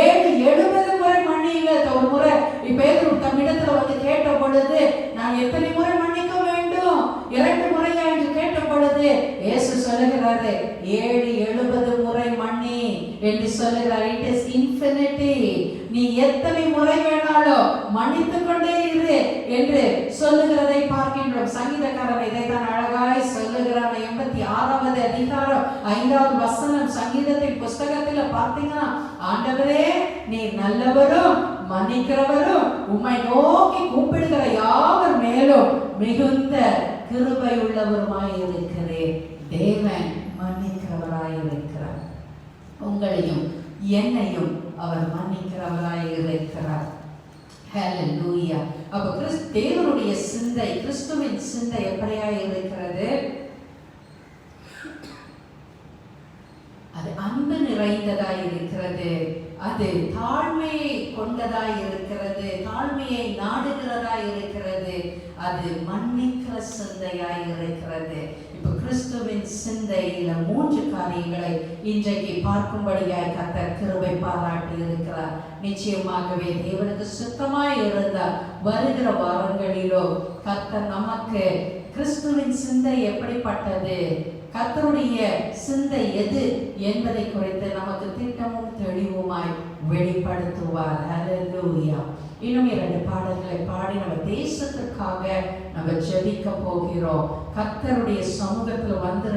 70 முறை மன்னியுங்கள். ஒரு முறை பேதுரு தம்மிடத்துல வந்து கேட்ட பொழுது, நான் எத்தனை முறை மன்னிக்க வேண்டும்? 2 முறையா என்று கேட்ட பொழுது இயேசு சொல்லுகிறாரு, 70 முறை மன்னி என்று சொல்லுகிறார். It is infinity. நீ எத்தனை முறை வேணாலும் மன்னித்து கொண்டே இரு என்று சொல்லுகிறதை பார்க்கின்றோம். சங்கீதக்காரர் இதைத்தான் அழகாய் சொல்லுகிறார். 86வது அதிகாரம் 5வது வசனம் சங்கீதத்தின் புஸ்தகத்துல பார்த்தீங்கன்னா, ஆண்டவரே நீர் நல்லவரும் மன்னிக்கிறவரும், உம்மை நோக்கி கூப்பிடுகிற யாவர் மேலும் மிகுந்த கிருபை உள்ளவருமாய் இருக்கிறேன். தேவன் மன்னிக்கிறவராய் இருக்கிறார். உங்களையும் என்னையும் அவர் மன்னிக்கிறவராய் இருக்கிறார். ஹல்லேலூயா. அப்ப தேவனுடைய சிந்தை, கிறிஸ்துவின் சிந்தை எப்படியாய் இருக்கிறது? அது அன்பு நிறைந்ததாய் இருக்கிறது. அது தாழ்மையை கொண்டதாய் இருக்கிறது. தாழ்மையை நாடுகிறதாய் இருக்கிறது. அது மன்னிக்கிற சிந்தையாய் இருக்கிறது. இப்ப கிறிஸ்துவின் சிந்தையில 3 காரியங்களை இன்றைக்கு பார்க்கும்படியாய் கர்த்தர் கிருபை பாராட்டி இருக்கிறார். நிச்சயமாகவே தேவனுக்கு சுத்தமாய் இருந்தால் வருகிற வாரங்களிலோ கர்த்தர் நமக்கு கிறிஸ்துவின் சிந்தை எப்படிப்பட்டது, கர்த்தருடைய சிந்தை எது என்பதை குறித்து நமக்கு திட்டமும் தெளிவுமாய் வெளிப்படுத்துவார். ஹல்லேலூயா. இன்னும் 2 பாடல்களை பாடி நம்ம தேசத்துக்காக நம்ம ஜெபிக்க போகிறோம். கர்த்தருடைய சமூகத்தில் வந்து